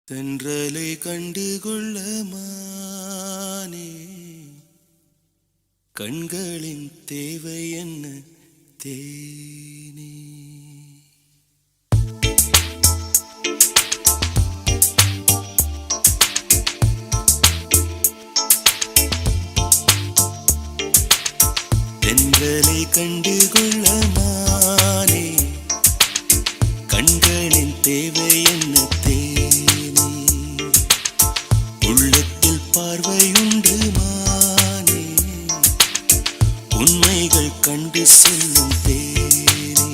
தென்றலை கண்டுகொள்ள மானே கண்களின் தேவை என்ன தேனே தென்றலை கண்டுகொள்ள மானே கண்களின் தேவை என்ன உள்ளத்தில் பார்வையுண்டு மானே உண்மைகள் கண்டு செல்லும் தேனே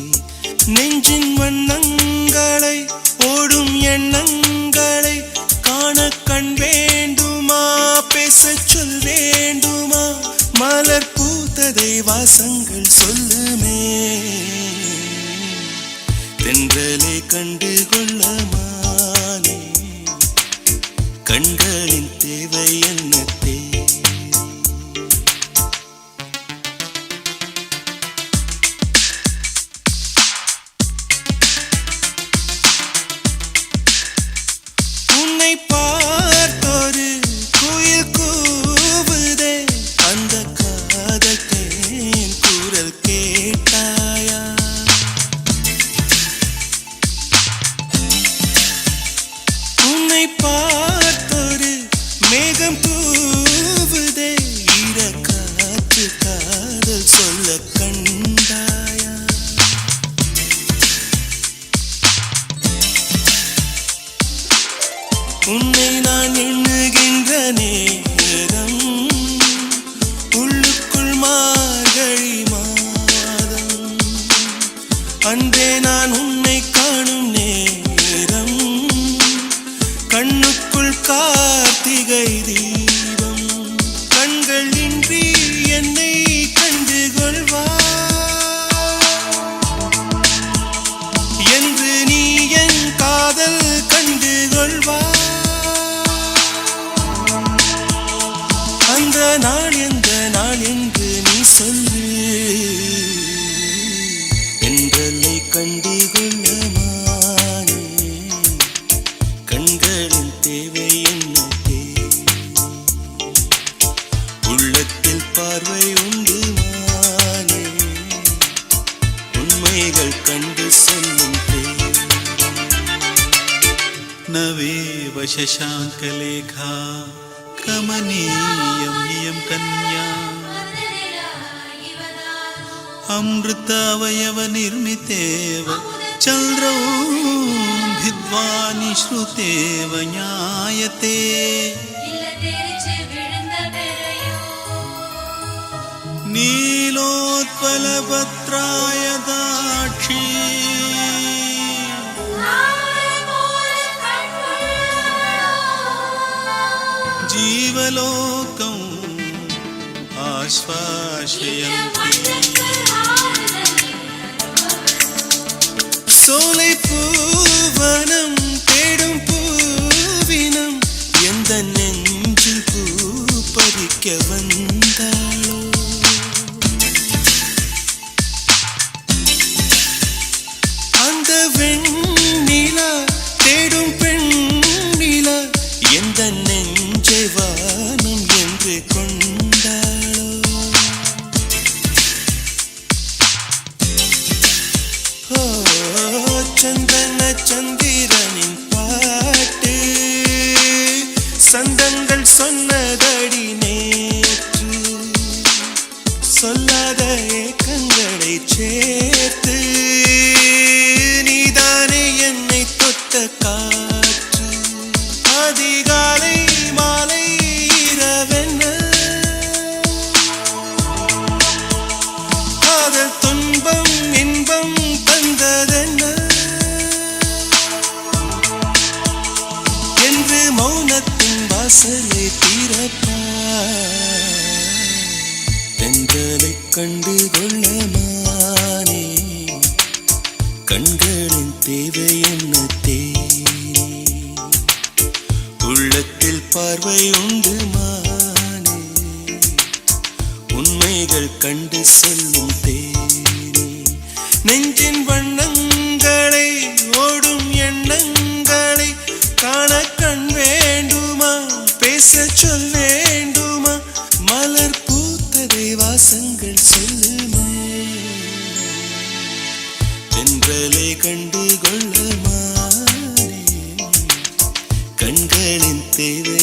நெஞ்சின் வண்ணங்களை ஓடும் எண்ணங்களை காண கண் வேண்டுமா பேசச் சொல் வேண்டுமா மலர் பூத்ததை வாசங்கள் சொல்லுமே தென்றலை கண்டுகொள்ள மானே கண்களின் தேவை என்ன உன்னை பார்த்தொரு குயில் கூவுதே அந்த காதல் தேன் குரல் கேட்டாயா உன்னை பார்த்தொரு மேகம் தூவுதே ஈரக்காற்று காதல் சொல்ல கண்டாயா உன்னை நான் எண்ணுகின்ற நேரம் உள்ளுக்குள் மார்கழி மாதம் அன்றே நான் உன்னை காணும் நேரம் கண்ணுக்குள் கார்த்திகை தீபம் கண்கள் இன்றி என்னை கண்டுகொள்வா என்று நீ என் காதல் கண்டுகொள்வா அந்த நாள் எந்த நாள் என்று நீ சொல்லு என்றலை கண்டுகொள்ள மானே கண்களின் தேவை என்ன உள்ளத்தில் பார்வை உண்டு மானே உண்மைகள் கண்டு சொல்லும் नवेव शशाङ्कलेखा कमनीयं नियं कन्या अमृतावयवनिर्मितेव चन्द्रौ भिद्वा निश्रुतेव ज्ञायते नीलोत्पलपत्राय दाक्षी जीवलोकं आश्वासयन्ति சோலை பூவனம் தேடும் பூவினம் எந்த நெஞ்சில் பூ பறிக்க வந்தாளோ அந்த வெண்ணிலா தேடும் பெண்ணிலா எந்த நெஞ்சை வானம் என்று கொண்டாளோ சந்தன சந்திரனின் பாட்டு சந்தங்கள் சொன்னதடி நேற்று சொல்லாத ஏக்கங்களை சேர்த்து நீதானே என்னை தொட்ட காற்று அதிகாலை மாலை இரவென்ன காதல் துன்பம் இன்பம் தந்ததென்ன என்று மௌனத்தின் வாசலை திறப்பாய் தென்றலை கண்டுகொள்ள மானே கண்களின் தேவை என்ன தேனே உள்ளத்தில் பார்வை உண்டு மானே உண்மைகள் கண்டு செல்லும் தேனே நெஞ்சின் வண்ணங்களை ஓடும் எண்ணங்களை காண பேச சொல் வேண்டுமா மலர் பூத்ததை வாசங்கள் சொல்லுமே தென்றலை கண்டு கொள்ள மாறே கண்களின் தேவை